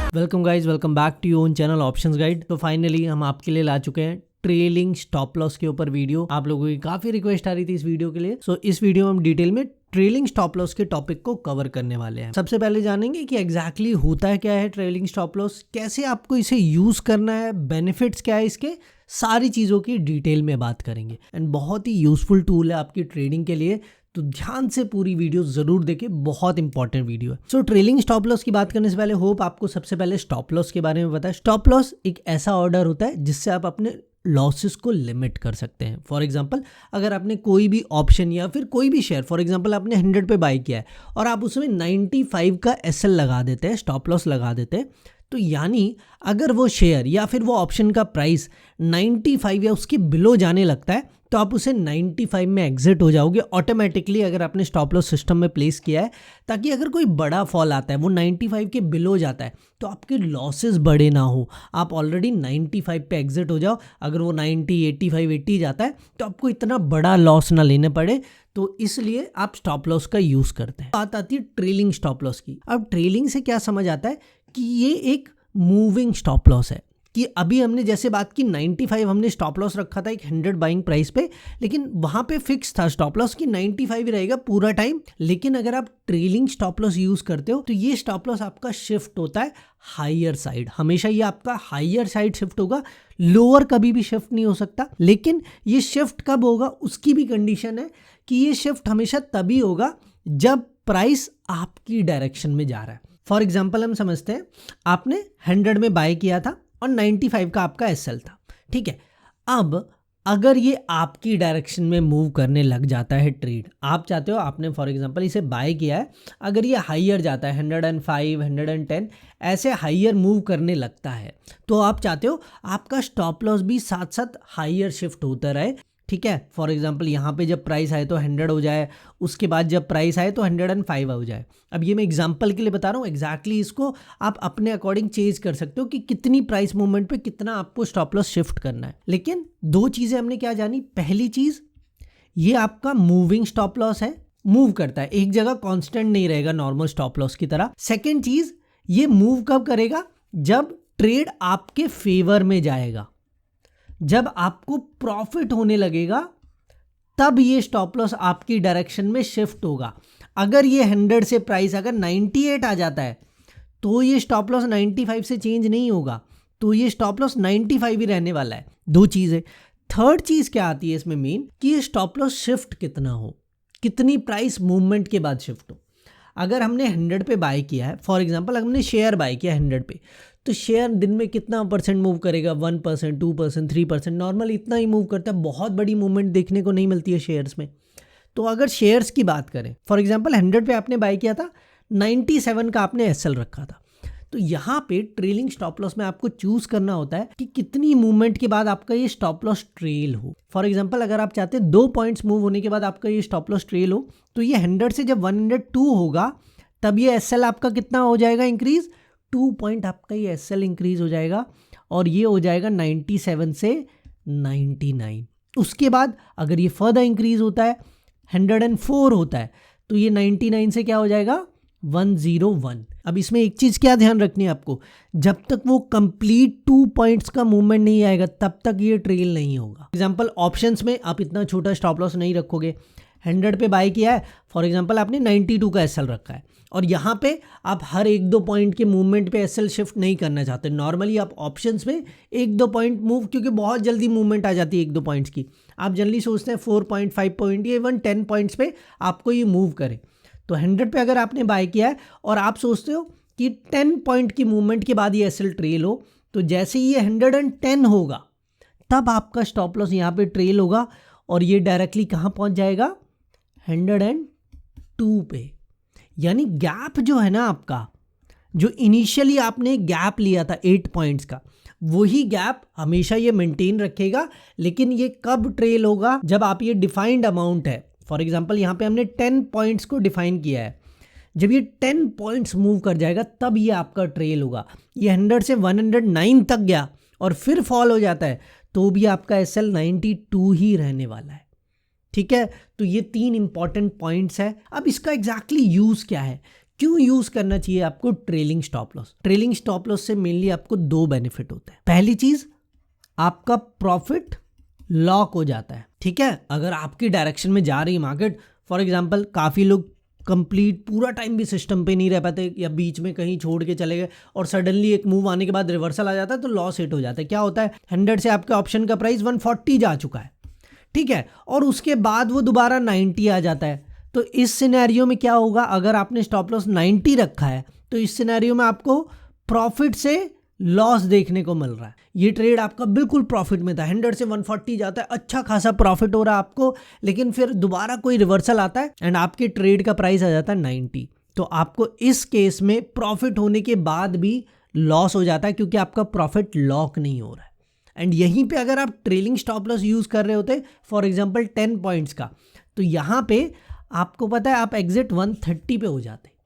Welcome guys, welcome back to your own channel options guide. तो finally हम आपके लिए ला चुके हैं ट्रेलिंग स्टॉप लॉस के ऊपर वीडियो। आप लोगों की काफी रिक्वेस्ट आ रही थी इस वीडियो के लिए। सो इस वीडियो में हम डिटेल में ट्रेलिंग स्टॉप लॉस के टॉपिक को कवर करने वाले हैं। सबसे पहले जानेंगे कि एग्जैक्टली होता है क्या है ट्रेलिंग स्टॉप लॉस, कैसे आपको इसे यूज करना है, बेनिफिट्स क्या है इसके, सारी चीजों की डिटेल में बात करेंगे। एंड बहुत ही यूजफुल टूल है आपकी ट्रेडिंग के लिए, तो ध्यान से पूरी वीडियो जरूर देखिए, बहुत इंपॉर्टेंट वीडियो है। सो ट्रेलिंग स्टॉप लॉस की बात करने से पहले होप आपको सबसे पहले स्टॉप लॉस के बारे में पता है। स्टॉप लॉस एक ऐसा ऑर्डर होता है जिससे आप अपने लॉसेस को लिमिट कर सकते हैं। फॉर एग्जांपल, अगर आपने कोई भी ऑप्शन या फिर कोई भी शेयर, फॉर एग्जांपल आपने 100 पे बाय किया है और आप उसमें 95 का एसएल लगा देते हैं, स्टॉप लॉस लगा देते हैं, तो यानी अगर वो शेयर या फिर वो ऑप्शन का प्राइस 95 या उसके बिलो जाने लगता है तो आप उसे 95 में एग्जिट हो जाओगे ऑटोमेटिकली, अगर आपने स्टॉप लॉस सिस्टम में प्लेस किया है, ताकि अगर कोई बड़ा फॉल आता है वो 95 के बिलो जाता है तो आपके लॉसेस बड़े ना हो, आप ऑलरेडी 95 पे एग्जिट हो जाओ। अगर वो 90, 85, 80 जाता है तो आपको इतना बड़ा लॉस ना लेने पड़े, तो इसलिए आप स्टॉप लॉस का यूज करते हैं। बात आती है ट्रेलिंग स्टॉप लॉस की। अब ट्रेलिंग से क्या समझ आता है कि ये एक मूविंग स्टॉप लॉस है, कि अभी हमने जैसे बात की 95 हमने स्टॉप लॉस रखा था एक 100 बाइंग प्राइस पे, लेकिन वहां पे फिक्स था स्टॉप लॉस की 95 ही रहेगा पूरा टाइम। लेकिन अगर आप ट्रेलिंग स्टॉप लॉस यूज करते हो तो ये स्टॉप लॉस आपका शिफ्ट होता है हायर साइड, हमेशा ये आपका हायर साइड शिफ्ट होगा, लोअर कभी भी शिफ्ट नहीं हो सकता। लेकिन ये शिफ्ट कब होगा उसकी भी कंडीशन है कि ये शिफ्ट हमेशा तभी होगा जब प्राइस आपकी डायरेक्शन में जा रहा है। फॉर एग्जाम्पल हम समझते हैं आपने 100 में बाय किया था और 95 का आपका एसएल था, ठीक है। अब अगर ये आपकी डायरेक्शन में मूव करने लग जाता है ट्रेड, आप चाहते हो, आपने फॉर एग्जांपल इसे बाय किया है, अगर ये हाइयर जाता है 105, 110 ऐसे हाइयर मूव करने लगता है, तो आप चाहते हो आपका स्टॉप लॉस भी साथ साथ हाइयर शिफ्ट होता रहे, ठीक है। फॉर एग्जांपल यहाँ पे जब प्राइस आए तो 100 हो जाए, उसके बाद जब प्राइस आए तो 105 हो जाए। अब ये मैं एग्जांपल के लिए बता रहा हूँ, एग्जैक्टली इसको आप अपने अकॉर्डिंग चेंज कर सकते हो कि कितनी प्राइस मूवमेंट पे कितना आपको स्टॉप लॉस शिफ्ट करना है। लेकिन दो चीजें हमने क्या जानी, पहली चीज ये आपका मूविंग स्टॉप लॉस है, मूव करता है, एक जगह कॉन्स्टेंट नहीं रहेगा नॉर्मल स्टॉप लॉस की तरह। सेकेंड चीज, ये मूव कब करेगा, जब ट्रेड आपके फेवर में जाएगा, जब आपको प्रॉफिट होने लगेगा तब ये स्टॉप लॉस आपकी डायरेक्शन में शिफ्ट होगा। अगर ये 100 से प्राइस अगर 98 आ जाता है तो ये स्टॉप लॉस 95 से चेंज नहीं होगा, तो ये स्टॉप लॉस 95 ही रहने वाला है। दो चीजें। थर्ड चीज क्या आती है इसमें मेन, कि ये स्टॉप लॉस शिफ्ट कितना हो, कितनी प्राइस मूवमेंट के बाद शिफ्ट हो। अगर हमने 100 पे बाय किया है, फॉर एग्जांपल हमने शेयर बाय किया 100 पे, तो शेयर दिन में कितना परसेंट मूव करेगा, 1%, 2%, 3%, नॉर्मल इतना ही मूव करता है, बहुत बड़ी मूवमेंट देखने को नहीं मिलती है शेयर्स में। तो अगर शेयर्स की बात करें, फॉर एग्जांपल 100 पे आपने बाय किया था, 97 का आपने एसएल रखा था, तो यहाँ पे ट्रेलिंग स्टॉप लॉस में आपको चूज करना होता है कि कितनी मूवमेंट के बाद आपका ये स्टॉप लॉस ट्रेल हो। फॉर एग्जांपल अगर आप चाहते हैं 2 पॉइंट्स मूव होने के बाद आपका ये स्टॉप लॉस ट्रेल हो, तो ये 100 से जब 102 होगा तब ये एसएल आपका कितना हो जाएगा इंक्रीज, 2 पॉइंट आपका ये एसएल इंक्रीज हो जाएगा और ये हो जाएगा 97 से 99। उसके बाद अगर ये फर्दर इंक्रीज होता है 104 होता है तो ये 99 से क्या हो जाएगा 101। अब इसमें एक चीज क्या ध्यान रखनी है आपको, जब तक वो कंप्लीट 2 पॉइंट्स का मूवमेंट नहीं आएगा तब तक ये ट्रेल नहीं होगा। एग्जांपल ऑप्शंस में आप इतना छोटा स्टॉप लॉस नहीं रखोगे, 100 पे बाय किया है, फॉर एग्जांपल आपने 92 का एसएल रखा है और यहाँ पे आप हर 1-2 पॉइंट के मूवमेंट पे एसएल शिफ्ट नहीं करना चाहते। नॉर्मली आप ऑप्शंस में 1-2 पॉइंट मूव, क्योंकि बहुत जल्दी मूवमेंट आ जाती है 1-2 पॉइंट्स की, आप जनरली सोचते हैं 4 पॉइंट, 5 पॉइंट या इवन 10 पॉइंट्स पे आपको ये मूव करे। तो 100 पे अगर आपने बाय किया है और आप सोचते हो कि 10 पॉइंट की मूवमेंट के बाद ये एसएल ट्रेल हो, तो जैसे ही ये 110 होगा तब आपका स्टॉप लॉस यहाँ पे ट्रेल होगा और ये डायरेक्टली कहाँ पहुँच जाएगा, 102 पे। यानी गैप जो है ना आपका, जो इनिशियली आपने गैप लिया था 8 पॉइंट्स का, वही गैप हमेशा ये मेंटेन रखेगा। लेकिन ये कब ट्रेल होगा, जब आप ये डिफाइंड अमाउंट है, फॉर एग्जांपल यहाँ पे हमने 10 पॉइंट्स को डिफाइन किया है, जब ये 10 पॉइंट्स मूव कर जाएगा तब ये आपका ट्रेल होगा। ये 100 से 109 तक गया और फिर फॉल हो जाता है तो भी आपका एसएल 92 ही रहने वाला है, ठीक है। तो ये 3 इंपॉर्टेंट पॉइंट्स है। अब इसका एग्जैक्टली यूज क्या है, क्यों यूज करना चाहिए आपको trailing stop loss? Trailing stop loss से मेनली आपको दो बेनिफिट होते हैं। पहली चीज, आपका प्रॉफिट लॉक हो जाता है, ठीक है। अगर आपकी डायरेक्शन में जा रही है मार्केट, फॉर एग्जांपल काफी लोग कंप्लीट पूरा टाइम भी सिस्टम पे नहीं रह पाते या बीच में कहीं छोड़ के चले गए और सडनली एक मूव आने के बाद रिवर्सल आ जाता है तो लॉस हिट हो जाता है। क्या होता है, 100 से आपके ऑप्शन का प्राइस 140 जा चुका है, ठीक है, और उसके बाद वो दोबारा 90 आ जाता है। तो इस सिनेरियो में क्या होगा, अगर आपने स्टॉप लॉस 90 रखा है तो इस सिनेरियो में आपको प्रॉफिट से लॉस देखने को मिल रहा है। ये ट्रेड आपका बिल्कुल प्रॉफिट में था, 100 से 140 जाता है, अच्छा खासा प्रॉफिट हो रहा है आपको, लेकिन फिर दोबारा कोई रिवर्सल आता है एंड आपके ट्रेड का प्राइस आ जाता है 90। तो आपको इस केस में प्रॉफिट होने के बाद भी लॉस हो जाता है क्योंकि आपका प्रॉफिट लॉक नहीं हो रहा है। एंड यहीं पे अगर आप ट्रेलिंग स्टॉप लॉस यूज कर रहे होते फॉर एग्जांपल 10 पॉइंट्स का, तो यहाँ पे आपको पता है आप एग्जिट 130 पे हो जाते।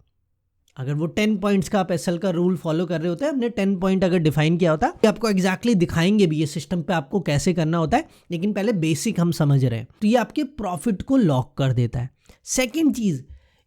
अगर वो 10 पॉइंट्स का आप एसएल का रूल फॉलो कर रहे होते हैं, हमने 10 पॉइंट अगर डिफाइन किया होता है, आपको एग्जैक्टली दिखाएंगे भी ये सिस्टम पे आपको कैसे करना होता है, लेकिन पहले बेसिक हम समझ रहे हैं। तो ये आपके प्रॉफिट को लॉक कर देता है। सेकेंड चीज,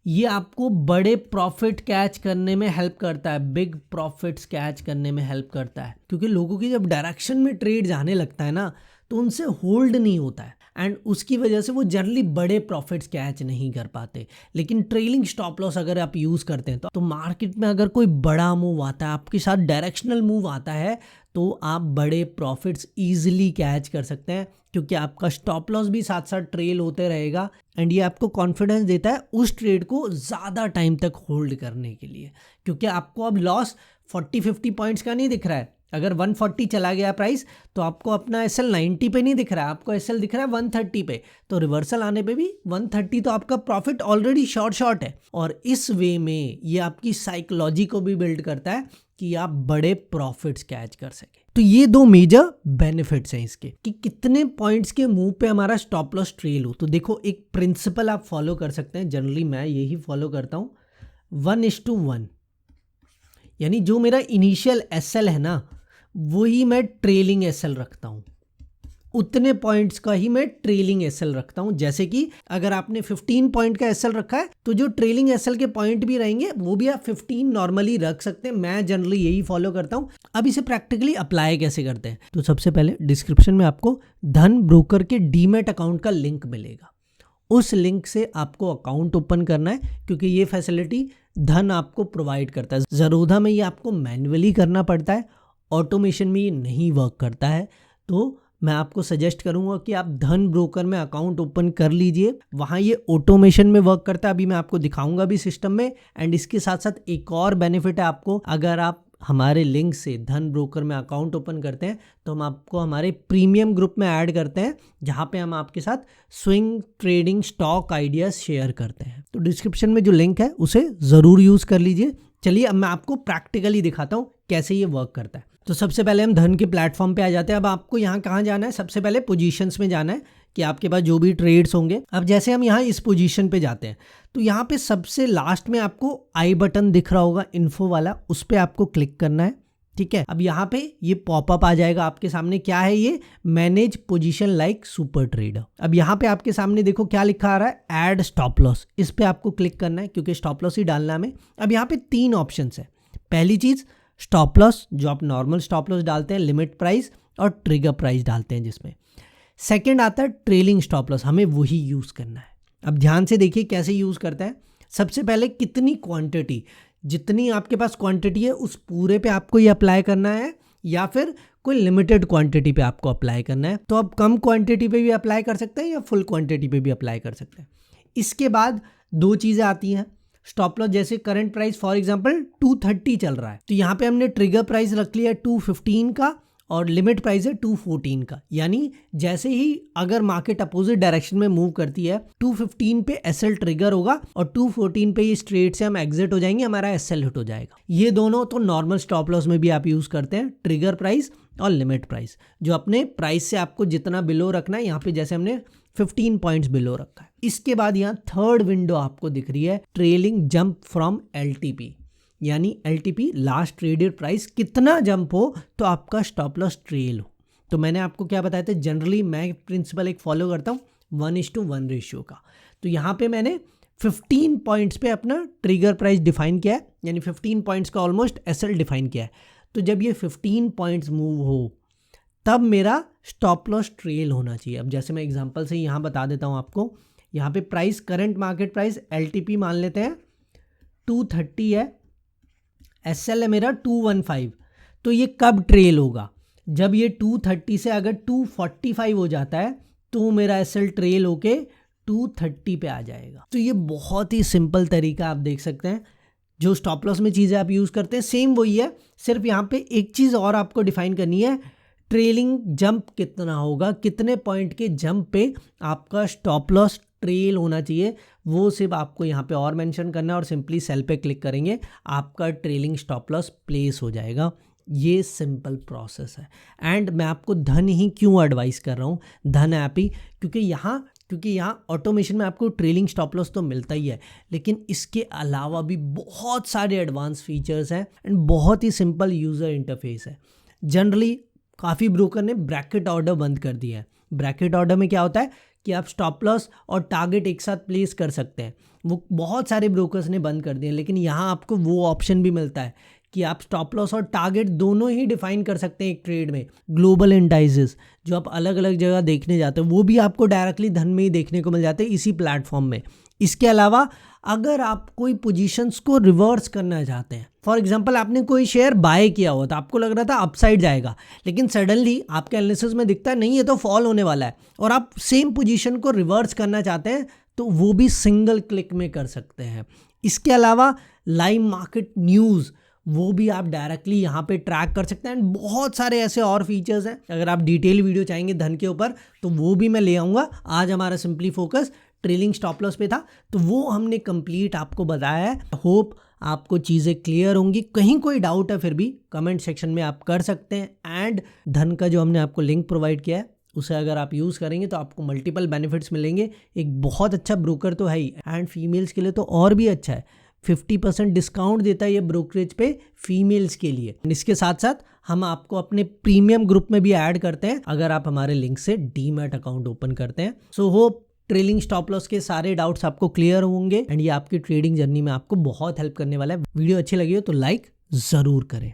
ये आपको बड़े प्रॉफिट कैच करने में हेल्प करता है, बिग प्रॉफिट्स कैच करने में हेल्प करता है, क्योंकि लोगों की जब डायरेक्शन में ट्रेड जाने लगता है ना तो उनसे होल्ड नहीं होता है एंड उसकी वजह से वो जनरली बड़े प्रॉफिट्स कैच नहीं कर पाते। लेकिन ट्रेलिंग स्टॉप लॉस अगर आप यूज करते हैं तो मार्केट में अगर कोई बड़ा मूव आता है, आपके साथ डायरेक्शनल मूव आता है, तो आप बड़े प्रॉफिट्स इजीली कैच कर सकते हैं क्योंकि आपका स्टॉप लॉस भी साथ साथ ट्रेल होते रहेगा एंड ये आपको कॉन्फिडेंस देता है उस ट्रेड को ज़्यादा टाइम तक होल्ड करने के लिए, क्योंकि आपको अब लॉस 40-50 पॉइंट्स का नहीं दिख रहा है। अगर 140 चला गया प्राइस तो आपको अपना एसएल 90 पे नहीं दिख रहा है, आपको एसएल दिख रहा है 130 पे, तो रिवर्सल आने पे भी 130, तो आपका प्रॉफिट ऑलरेडी शॉर्ट है। और इस वे में ये आपकी साइकोलॉजी को भी बिल्ड करता है कि आप बड़े प्रॉफिट्स कैच कर सके। तो ये दो मेजर बेनिफिट्स हैं इसके कि कितने पॉइंट्स के मूव पे हमारा स्टॉप लॉस ट्रेल हो। तो देखो एक प्रिंसिपल आप फॉलो कर सकते हैं, जनरली मैं यही फॉलो करता हूँ, 1:1, यानी जो मेरा इनिशियल एसएल है ना वही मैं ट्रेलिंग एसएल रखता हूँ, उतने पॉइंट्स का ही मैं ट्रेलिंग एसएल रखता हूँ। जैसे कि अगर आपने 15 पॉइंट का एसएल रखा है तो जो ट्रेलिंग एसएल के पॉइंट भी रहेंगे वो भी आप 15 नॉर्मली रख सकते हैं। मैं जनरली यही फॉलो करता हूँ। अब इसे प्रैक्टिकली अप्लाई कैसे करते हैं, तो सबसे पहले डिस्क्रिप्शन में आपको धन ब्रोकर के डीमैट अकाउंट का लिंक मिलेगा, उस लिंक से आपको अकाउंट ओपन करना है क्योंकि ये फैसिलिटी धन आपको प्रोवाइड करता है। ज़रोधा में ये आपको मैन्युअली करना पड़ता है, ऑटोमेशन में ये नहीं वर्क करता है। तो मैं आपको सजेस्ट करूंगा कि आप धन ब्रोकर में अकाउंट ओपन कर लीजिए, वहाँ ये ऑटोमेशन में वर्क करता है। अभी मैं आपको दिखाऊंगा भी सिस्टम में। एंड इसके साथ साथ एक और बेनिफिट है आपको, अगर आप हमारे लिंक से धन ब्रोकर में अकाउंट ओपन करते हैं तो हम आपको हमारे प्रीमियम ग्रुप में ऐड करते हैं जहाँ पे हम आपके साथ swing trading stock ideas share करते हैं। तो डिस्क्रिप्शन में जो लिंक है उसे ज़रूर यूज़ कर लीजिए। चलिए अब मैं आपको प्रैक्टिकली दिखाता हूँ कैसे ये वर्क करता है। तो सबसे पहले हम धन के प्लेटफॉर्म पे आ जाते हैं। अब आपको यहाँ कहाँ जाना है, सबसे पहले पोजीशंस में जाना है कि आपके पास जो भी ट्रेड्स होंगे। अब जैसे हम यहाँ इस पोजीशन पे जाते हैं तो यहाँ पे सबसे लास्ट में आपको आई बटन दिख रहा होगा इन्फो वाला, उस पर आपको क्लिक करना है, ठीक है। अब यहाँ पे ये पॉपअप आ जाएगा आपके सामने, क्या है ये, manage position like super trader. अब यहाँ पे आपके सामने देखो क्या लिखा आ रहा है, ऐड स्टॉप लॉस, इस पे आपको क्लिक करना है क्योंकि स्टॉप लॉस ही डालना है हमें। अब यहाँ पे 3 ऑप्शन है। पहली चीज स्टॉप लॉस, जो आप नॉर्मल स्टॉप लॉस डालते हैं, लिमिट प्राइस और ट्रिगर प्राइस डालते हैं जिसमें। सेकंड आता है ट्रेलिंग स्टॉप लॉस, हमें वही यूज करना है। अब ध्यान से देखिए कैसे यूज करता है। सबसे पहले कितनी क्वांटिटी, जितनी आपके पास क्वांटिटी है उस पूरे पे आपको ये अप्लाई करना है या फिर कोई लिमिटेड क्वांटिटी पे आपको अप्लाई करना है। तो अब कम क्वांटिटी पे भी अप्लाई कर सकते हैं या फुल क्वांटिटी पे भी अप्लाई कर सकते हैं। इसके बाद 2 चीज़ें आती हैं स्टॉप लॉस, जैसे करंट प्राइस फॉर एग्जांपल 230 चल रहा है तो यहाँ पे हमने ट्रिगर प्राइस रख लिया 215 का और लिमिट प्राइस है 214 का। यानी जैसे ही अगर मार्केट अपोजिट डायरेक्शन में मूव करती है 215 पे एसएल ट्रिगर होगा और 214 पे इस ट्रेड से हम एग्जिट हो जाएंगे, हमारा एसएल हिट हो जाएगा। ये दोनों तो नॉर्मल स्टॉप लॉस में भी आप यूज करते हैं, ट्रिगर प्राइस और लिमिट प्राइस, जो अपने प्राइस से आपको जितना बिलो रखना है। यहाँ पे जैसे हमने 15 पॉइंट्स बिलो रखा है। इसके बाद यहाँ थर्ड विंडो आपको दिख रही है, ट्रेलिंग जंप फ्रॉम एलटीपी, यानी एलटीपी लास्ट ट्रेडेड प्राइस कितना जंप हो तो आपका स्टॉप लॉस ट्रेल हो। तो मैंने आपको क्या बताया था, जनरली मैं प्रिंसिपल एक फॉलो करता हूँ 1:1 रेशियो का। तो यहाँ पे मैंने 15 पॉइंट्स पे अपना ट्रिगर प्राइस डिफाइन किया है, यानी 15 पॉइंट्स का ऑलमोस्ट एसएल डिफाइन किया है। तो जब ये 15 पॉइंट्स मूव हो तब मेरा स्टॉप लॉस ट्रेल होना चाहिए। अब जैसे मैं एग्जांपल से यहाँ बता देता हूँ आपको, यहाँ पे price current market price LTP मान लेते हैं 230 है, एसएल है मेरा 215। तो ये कब ट्रेल होगा? जब ये 230 से अगर 245 हो जाता है तो मेरा एसएल ट्रेल होके 230 पे आ जाएगा। तो ये बहुत ही सिंपल तरीका आप देख सकते हैं, जो स्टॉप लॉस में चीज़ें आप यूज़ करते हैं सेम वही है, सिर्फ यहाँ पे एक चीज़ और आपको डिफाइन करनी है, ट्रेलिंग जंप कितना होगा, कितने पॉइंट के जंप पे आपका स्टॉप लॉस ट्रेल होना चाहिए, वो सिर्फ आपको यहाँ पे और मेंशन करना है और सिंपली सेल पे क्लिक करेंगे, आपका ट्रेलिंग स्टॉप लॉस प्लेस हो जाएगा। ये सिंपल प्रोसेस है। एंड मैं आपको धन ही क्यों एडवाइस कर रहा हूँ, धन ऐप ही, क्योंकि यहाँ ऑटोमेशन में आपको ट्रेलिंग स्टॉप लॉस तो मिलता ही है, लेकिन इसके अलावा भी बहुत सारे एडवांस फीचर्स हैं एंड बहुत ही सिंपल यूज़र इंटरफेस है। जनरली काफ़ी ब्रोकर ने ब्रैकेट ऑर्डर बंद कर दिया है। ब्रैकेट ऑर्डर में क्या होता है कि आप स्टॉप लॉस और टारगेट एक साथ प्लेस कर सकते हैं, वो बहुत सारे ब्रोकर्स ने बंद कर दिए हैं, लेकिन यहाँ आपको वो ऑप्शन भी मिलता है कि आप स्टॉप लॉस और टारगेट दोनों ही डिफाइन कर सकते हैं एक ट्रेड में। ग्लोबल इंडाइसेस जो आप अलग अलग जगह देखने जाते हैं वो भी आपको डायरेक्टली धन में ही देखने को मिल जाते हैं इसी प्लेटफॉर्म में। इसके अलावा अगर आप कोई पोजीशंस को रिवर्स करना चाहते हैं, फॉर एग्जांपल आपने कोई शेयर बाय किया हुआ था, आपको लग रहा था अपसाइड जाएगा, लेकिन सडनली आपके एनालिसिस में दिखता है नहीं ये तो फॉल होने वाला है, और आप सेम पोजीशन को रिवर्स करना चाहते हैं तो वो भी सिंगल क्लिक में कर सकते हैं। इसके अलावा लाइव मार्केट न्यूज़ वो भी आप डायरेक्टली यहाँ पे ट्रैक कर सकते हैं। बहुत सारे ऐसे और फीचर्स हैं, अगर आप डिटेल वीडियो चाहेंगे धन के ऊपर तो वो भी मैं ले आऊँगा। आज हमारा simply focus trailing stop loss पे था, तो वो हमने कंप्लीट आपको बताया है। होप आपको चीज़ें क्लियर होंगी। कहीं कोई डाउट है फिर भी कमेंट सेक्शन में आप कर सकते हैं। एंड धन का जो हमने आपको लिंक प्रोवाइड किया है उसे अगर आप यूज़ करेंगे तो आपको मल्टीपल बेनिफिट्स मिलेंगे। एक बहुत अच्छा ब्रोकर तो है ही, एंड फीमेल्स के लिए तो और भी अच्छा है, 50% डिस्काउंट देता है ये ब्रोकरेज पे फीमेल्स के लिए। इसके साथ साथ हम आपको अपने प्रीमियम ग्रुप में भी ऐड करते हैं अगर आप हमारे लिंक से डीमैट अकाउंट ओपन करते हैं। So hope trailing stop loss के सारे डाउट्स आपको क्लियर होंगे एंड ये आपकी ट्रेडिंग जर्नी में आपको बहुत हेल्प करने वाला है। वीडियो अच्छी लगी हो तो लाइक ज़रूर करें।